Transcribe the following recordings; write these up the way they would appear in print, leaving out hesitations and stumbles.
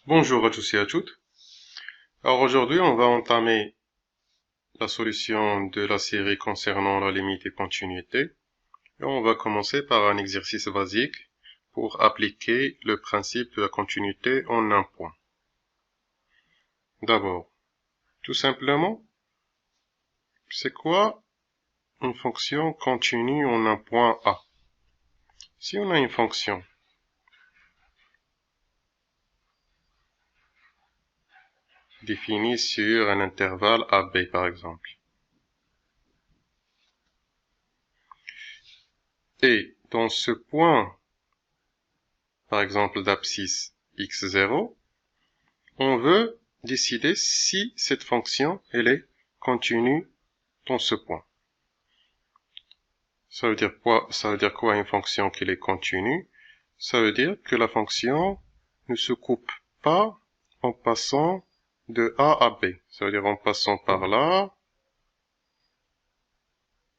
Bonjour à tous et à toutes. Alors aujourd'hui, on va entamer la solution de la série concernant la limite et continuité. Et on va commencer par un exercice basique pour appliquer le principe de la continuité en un point. D'abord, tout simplement, c'est quoi une fonction continue en un point A? Si on a une fonction définie sur un intervalle AB par exemple, et dans ce point, par exemple d'abscisse x0, on veut décider si cette fonction elle est continue dans ce point. Ça veut dire quoi une fonction qui est continue? Ça veut dire que la fonction ne se coupe pas en passant de A à B. Ça veut dire en passant par là,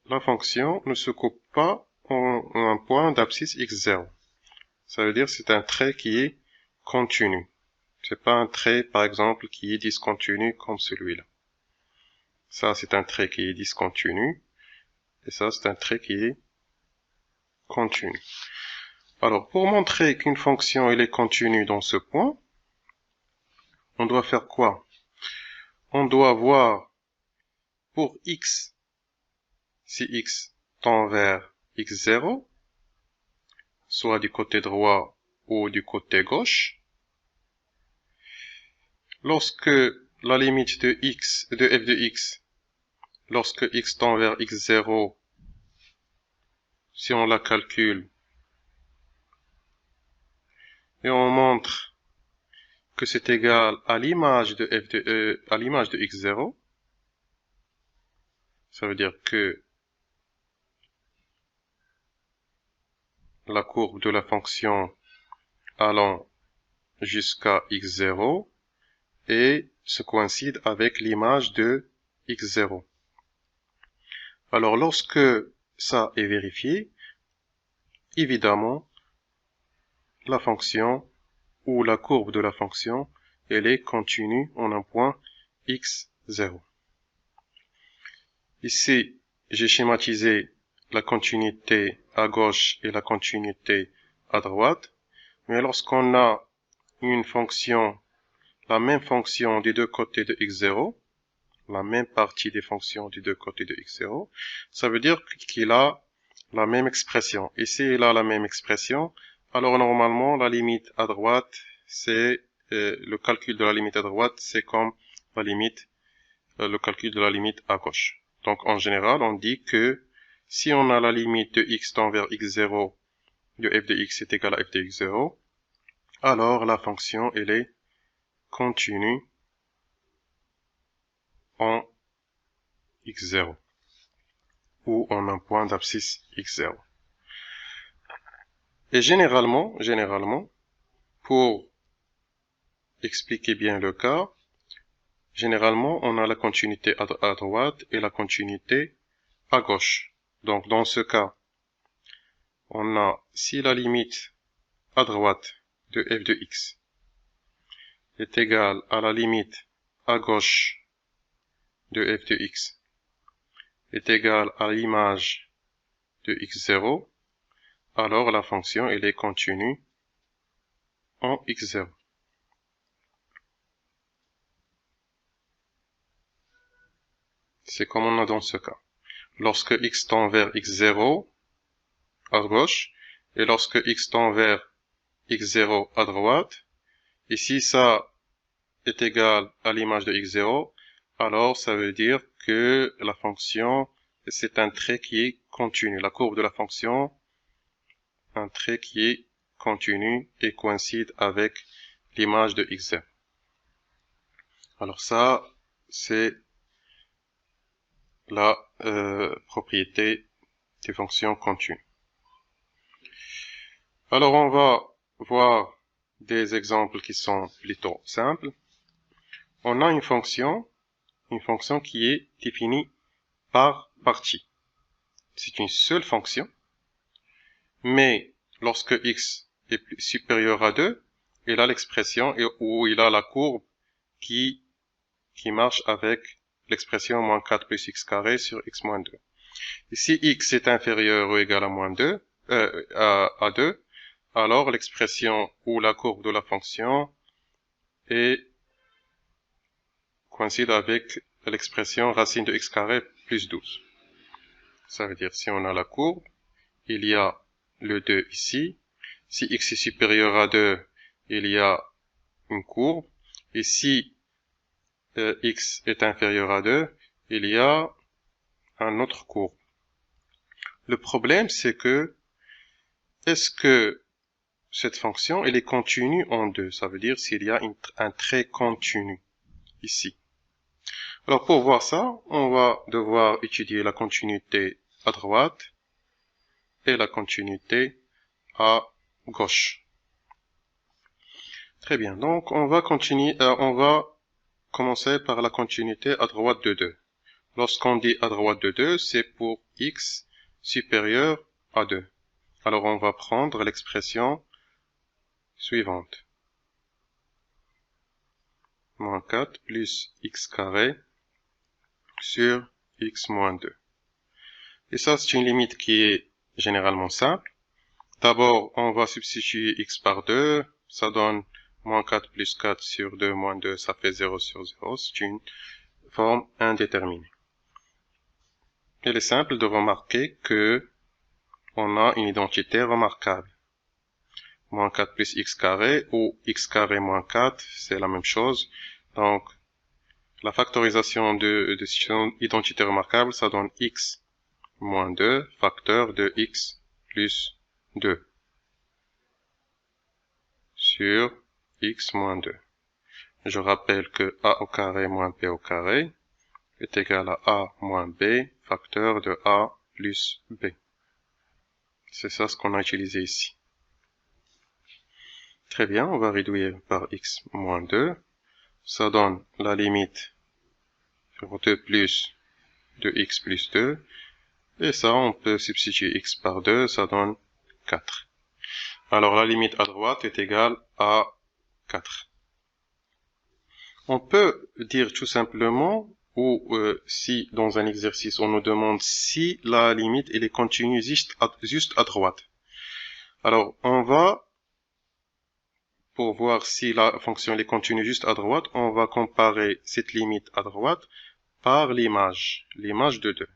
la fonction ne se coupe pas en un point d'abscisse x0. Ça veut dire que c'est un trait qui est continu. C'est pas un trait, par exemple, qui est discontinu comme celui-là. Ça, c'est un trait qui est discontinu. Et ça, c'est un trait qui est continu. Alors, pour montrer qu'une fonction elle est continue dans ce point, on doit faire quoi? On doit voir pour x, si x tend vers x0, soit du côté droit ou du côté gauche, lorsque la limite de f de x, lorsque x tend vers x0, si on la calcule, et on montre que c'est égal à l'image de à l'image de x0, ça veut dire que la courbe de la fonction allant jusqu'à x0 et se coïncide avec l'image de x0. Alors lorsque ça est vérifié, évidemment, la fonction ou la courbe de la fonction, elle est continue en un point x0. Ici, j'ai schématisé la continuité à gauche et la continuité à droite, mais lorsqu'on a une fonction, la même fonction des deux côtés de x0, la même partie des fonctions des deux côtés de x0, ça veut dire qu'il a la même expression. Ici, il a la même expression. Alors normalement, la limite à droite, c'est le calcul de la limite à droite, c'est comme la limite, le calcul de la limite à gauche. Donc en général, on dit que si on a la limite de x tend vers x0 de f de x est égal à f de x0, alors la fonction elle est continue en x0 ou en un point d'abscisse x0. Et généralement, pour expliquer bien le cas, généralement, on a la continuité à droite et la continuité à gauche. Donc, dans ce cas, on a, si la limite à droite de f de x est égale à la limite à gauche de f de x est égale à l'image de x0, alors la fonction, elle est continue en x0. C'est comme on a dans ce cas. Lorsque x tend vers x0 à gauche, et lorsque x tend vers x0 à droite, et si ça est égal à l'image de x0, alors ça veut dire que la fonction, c'est un trait qui est continu. La courbe de la fonction, un trait qui est continu et coïncide avec l'image de x0. Alors ça, c'est la propriété des fonctions continues. Alors on va voir des exemples qui sont plutôt simples. On a une fonction qui est définie par partie. C'est une seule fonction, mais lorsque x est supérieur à 2, il a l'expression où il a la courbe qui marche avec l'expression moins 4 plus x carré sur x moins 2. Et si x est inférieur ou égal à moins 2, à 2, alors l'expression ou la courbe de la fonction coïncide avec l'expression racine de x carré plus 12. Ça veut dire si on a la courbe, il y a le 2 ici. Si x est supérieur à 2, il y a une courbe. Et si x est inférieur à 2, il y a un autre courbe. Le problème, c'est que est-ce que cette fonction, elle est continue en 2? Ça veut dire s'il y a un trait continu ici. Alors pour voir ça, on va devoir étudier la continuité à droite et la continuité à gauche. Très bien, donc on va commencer par la continuité à droite de 2. Lorsqu'on dit à droite de 2, c'est pour x supérieur à 2. Alors on va prendre l'expression suivante. Moins 4 plus x carré sur x moins 2. Et ça, c'est une limite qui est généralement simple. D'abord, on va substituer x par 2. Ça donne moins 4 plus 4 sur 2 moins 2, ça fait 0 sur 0. C'est une forme indéterminée. Il est simple de remarquer que on a une identité remarquable. Moins 4 plus x carré ou x carré moins 4, c'est la même chose. Donc, la factorisation de cette identité remarquable, ça donne x moins 2, facteur de x plus 2 sur x moins 2. Je rappelle que a au carré moins b au carré est égal à a moins b, facteur de a plus b. C'est ça ce qu'on a utilisé ici. Très bien, on va réduire par x moins 2. Ça donne la limite sur 2 plus de x plus 2. Et ça, on peut substituer x par 2, ça donne 4. Alors la limite à droite est égale à 4. On peut dire tout simplement, ou si dans un exercice on nous demande si la limite elle est continue juste à droite. Alors on va, pour voir si la fonction elle est continue juste à droite, on va comparer cette limite à droite par l'image de 2.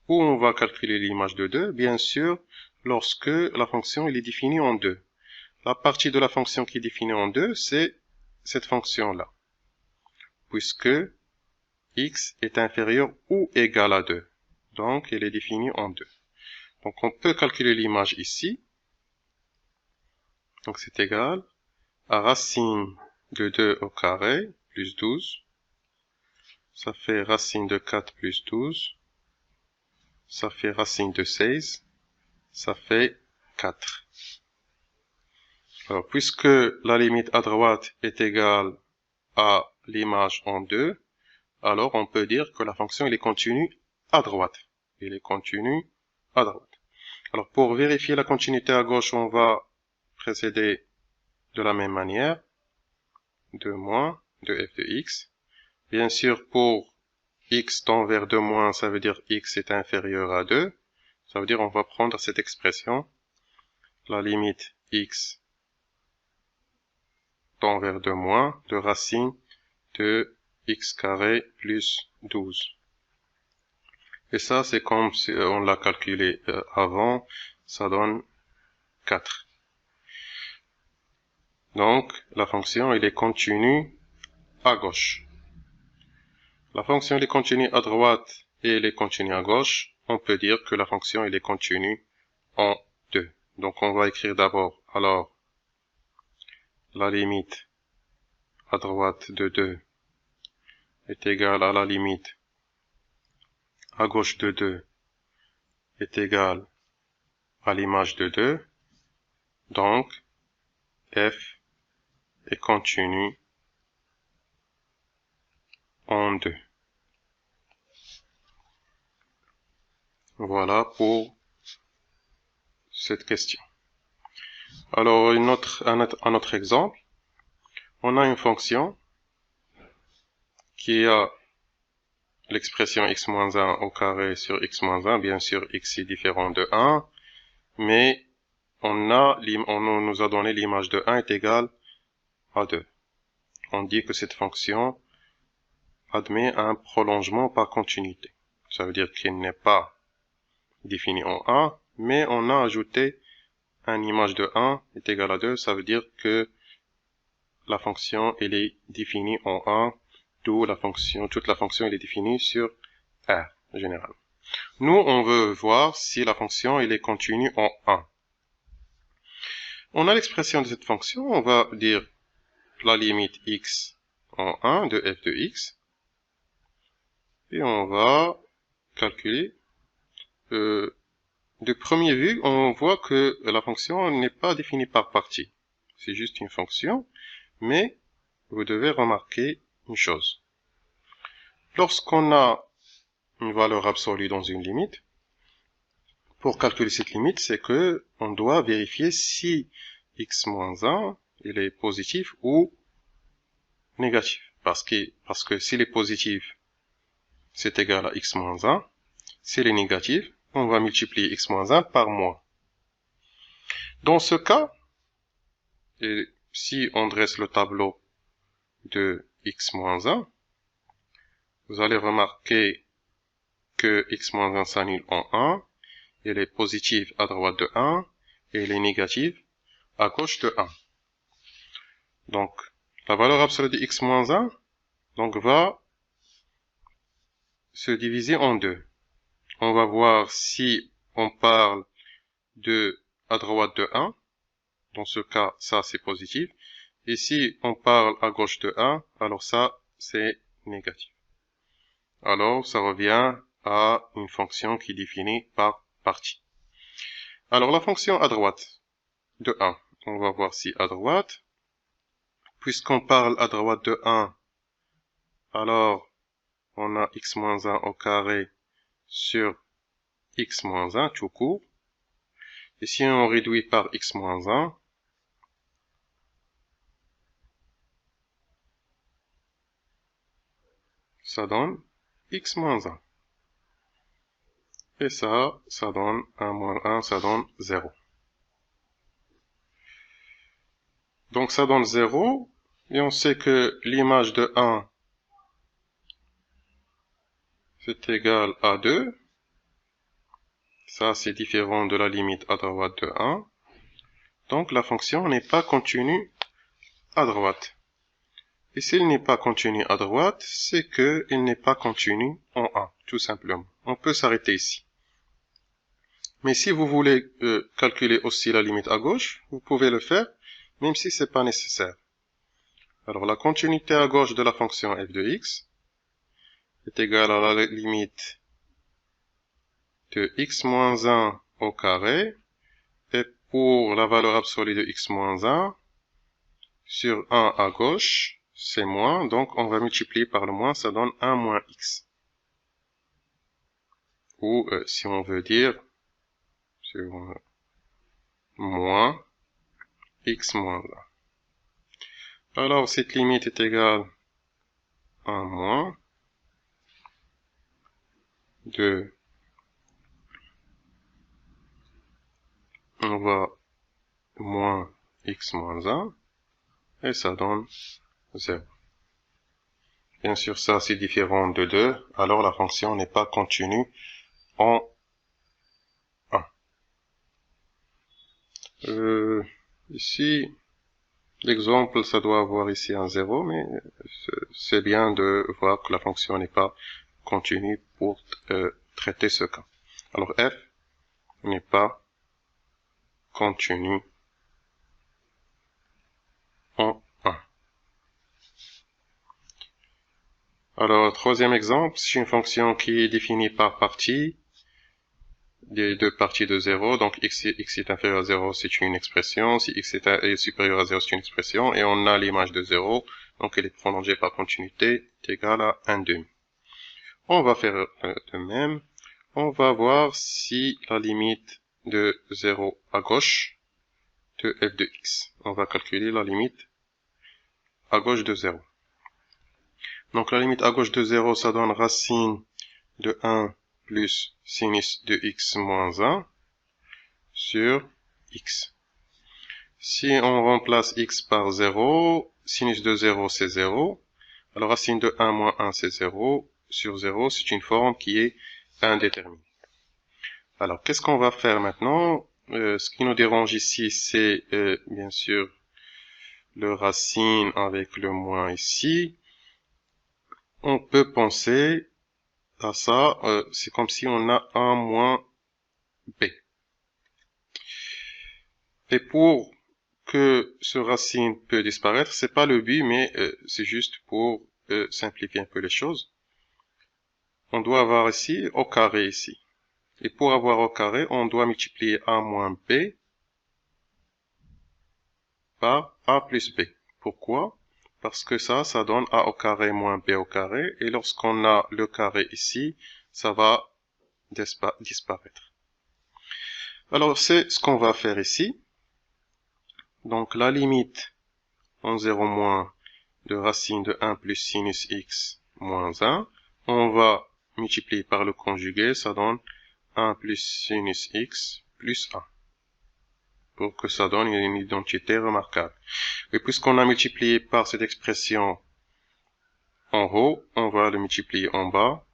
Où on va calculer l'image de 2? Bien sûr, lorsque la fonction elle est définie en 2. La partie de la fonction qui est définie en 2, c'est cette fonction-là, puisque x est inférieur ou égal à 2. Donc, elle est définie en 2. Donc, on peut calculer l'image ici. Donc, c'est égal à racine de 2 au carré plus 12. Ça fait racine de 4 plus 12. Ça fait racine de 16. Ça fait 4. Alors, puisque la limite à droite est égale à l'image en 2, alors on peut dire que la fonction elle est continue à droite. Elle est continue à droite. Alors pour vérifier la continuité à gauche, on va procéder de la même manière. 2 moins de f de x. Bien sûr, pour x tend vers 2 moins, ça veut dire x est inférieur à 2. Ça veut dire on va prendre cette expression. La limite x tend vers 2 moins de racine de x carré plus 12. Et ça, c'est comme si on l'a calculé avant, ça donne 4. Donc, la fonction, elle est continue à gauche. La fonction, elle est continue à droite et elle est continue à gauche. On peut dire que la fonction, elle est continue en 2. Donc, on va écrire d'abord, alors, la limite à droite de 2 est égale à la limite à gauche de 2 est égale à l'image de 2. Donc, f est continue en 2. Voilà pour cette question. Alors, un autre exemple. On a une fonction qui a l'expression x-1 au carré sur x-1. Bien sûr, x est différent de 1, mais on nous a donné l'image de 1 est égale à 2. On dit que cette fonction admet un prolongement par continuité. Ça veut dire qu'il n'est pas défini en 1, mais on a ajouté une image de 1 est égale à 2. Ça veut dire que la fonction elle est définie en 1, d'où toute la fonction elle est définie sur R généralement. Nous, on veut voir si la fonction elle est continue en 1. On a l'expression de cette fonction, on va dire la limite x en 1 de f de x, et on va calculer. De premier vue, on voit que la fonction n'est pas définie par partie. C'est juste une fonction, mais vous devez remarquer une chose. Lorsqu'on a une valeur absolue dans une limite, pour calculer cette limite, c'est que on doit vérifier si x-1 il est positif ou négatif. Parce que s'il est positif, c'est égal à x-1. S'il est négatif, on va multiplier x-1 par moins. Dans ce cas, et si on dresse le tableau de x-1, vous allez remarquer que x-1 s'annule en 1, il est positif à droite de 1, et il est négatif à gauche de 1. Donc, la valeur absolue de x-1 donc, va se diviser en deux. On va voir si on parle de à droite de 1, dans ce cas, ça c'est positif, et si on parle à gauche de 1, alors ça c'est négatif. Alors, ça revient à une fonction qui est définie par partie. Alors, la fonction à droite de 1, on va voir si à droite, puisqu'on parle à droite de 1, alors on a x-1 au carré sur x-1 tout court. Et si on réduit par x-1, ça donne x-1. Et ça donne 1 moins 1, ça donne 0. Donc ça donne 0, et on sait que l'image de 1, c'est égal à 2. Ça, c'est différent de la limite à droite de 1. Donc la fonction n'est pas continue à droite. Et s'il n'est pas continu à droite, c'est qu'il n'est pas continu en 1, tout simplement. On peut s'arrêter ici. Mais si vous voulez calculer aussi la limite à gauche, vous pouvez le faire, même si ce n'est pas nécessaire. Alors la continuité à gauche de la fonction f de x est égale à la limite de x moins 1 au carré, et pour la valeur absolue de x moins 1, sur 1 à gauche, c'est moins, donc on va multiplier par le moins, ça donne 1 moins x. Ou si on veut dire, sur moins x moins 1. Alors cette limite est égale à 1 moins de, on va moins x moins 1, et ça donne 0. Bien sûr, ça c'est différent de 2, alors la fonction n'est pas continue en 1. Ici, l'exemple, ça doit avoir ici un 0, mais c'est bien de voir que la fonction n'est pas continue pour traiter ce cas. Alors f n'est pas continue en 1. Alors, troisième exemple, c'est une fonction qui est définie par partie, des deux parties de 0, donc x est inférieur à 0, c'est une expression, si x est supérieur à 0, c'est une expression, et on a l'image de 0, donc elle est prolongée par continuité, est égale à 1 demi. On va faire de même, on va voir si la limite de 0 à gauche de f de x. On va calculer la limite à gauche de 0. Donc la limite à gauche de 0, ça donne racine de 1 plus sinus de x moins 1 sur x. Si on remplace x par 0, sinus de 0 c'est 0. Alors racine de 1 moins 1 c'est 0. Sur 0, c'est une forme qui est indéterminée. Alors qu'est-ce qu'on va faire maintenant? Ce qui nous dérange ici, c'est bien sûr le racine avec le moins ici. On peut penser à ça, c'est comme si on a 1 moins b. Et pour que ce racine peut disparaître, c'est pas le but, mais c'est juste pour simplifier un peu les choses. On doit avoir ici au carré ici. Et pour avoir au carré, on doit multiplier a moins b par a plus b. Pourquoi? Parce que ça donne a au carré moins b au carré. Et lorsqu'on a le carré ici, ça va disparaître. Alors c'est ce qu'on va faire ici. Donc la limite en 0 moins de racine de 1 plus sinus x moins 1, on va multiplier par le conjugué, ça donne 1 plus sinus x plus 1. Pour que ça donne une identité remarquable. Et puisqu'on a multiplié par cette expression en haut, on va le multiplier en bas.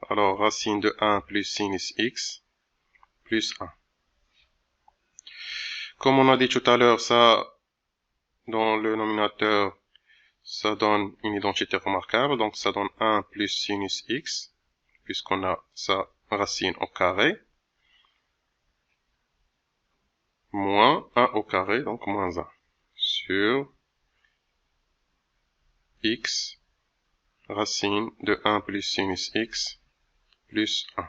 Alors racine de 1 plus sinus x plus 1. Comme on a dit tout à l'heure, ça, dans le nominateur, ça donne une identité remarquable. Donc ça donne 1 plus sinus x, puisqu'on a sa racine au carré, moins 1 au carré, donc moins 1, sur x, racine de 1 plus sinus x, plus 1.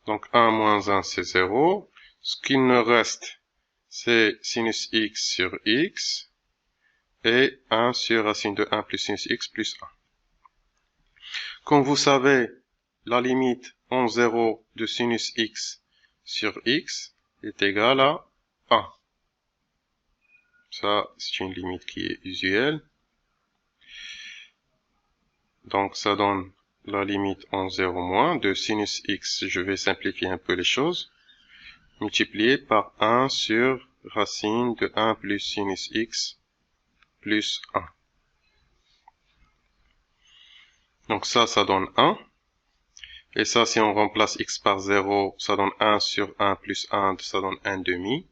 Donc 1 moins 1, c'est 0. Ce qu'il nous reste, c'est sinus x sur x, et 1 sur racine de 1 plus sinus x plus 1. Comme vous savez, la limite en 0 de sinus x sur x est égale à 1. Ça, c'est une limite qui est usuelle. Donc, ça donne la limite en 0 moins de sinus x. Je vais simplifier un peu les choses. Multiplié par 1 sur racine de 1 plus sinus x plus 1. Donc ça donne 1. Et ça, si on remplace x par 0, ça donne 1 sur 1 plus 1, ça donne 1 demi.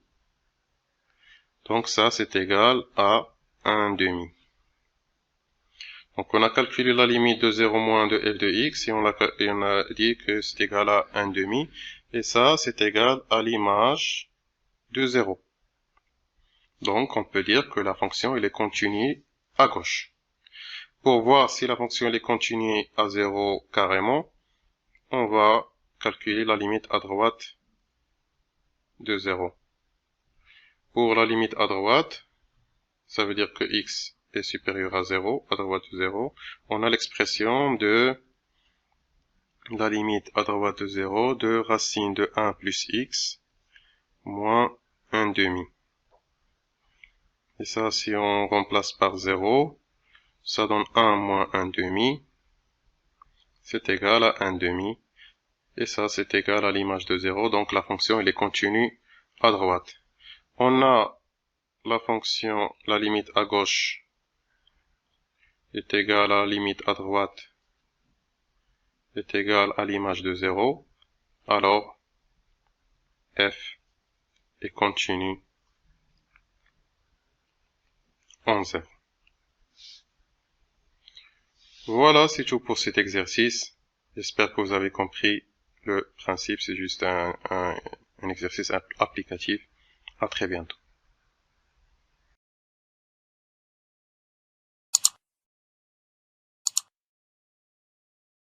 Donc ça, c'est égal à 1 demi. Donc on a calculé la limite de 0 moins de f de x et on a dit que c'est égal à 1 demi. Et ça, c'est égal à l'image de 0. Donc on peut dire que la fonction elle est continue à gauche. Pour voir si la fonction elle est continue à 0 carrément, on va calculer la limite à droite de 0. Pour la limite à droite, ça veut dire que x est supérieur à 0, à droite de 0. On a l'expression de la limite à droite de 0 de racine de 1 plus x moins 1 demi. Et ça, si on remplace par 0, ça donne 1 moins 1 demi. C'est égal à 1 demi. Et ça, c'est égal à l'image de 0. Donc la fonction, elle est continue à droite. On a la fonction, la limite à gauche est égale à la limite à droite est égale à l'image de 0. Alors, f est continue en 0. Voilà, c'est tout pour cet exercice. J'espère que vous avez compris le principe. C'est juste un exercice applicatif. À très bientôt.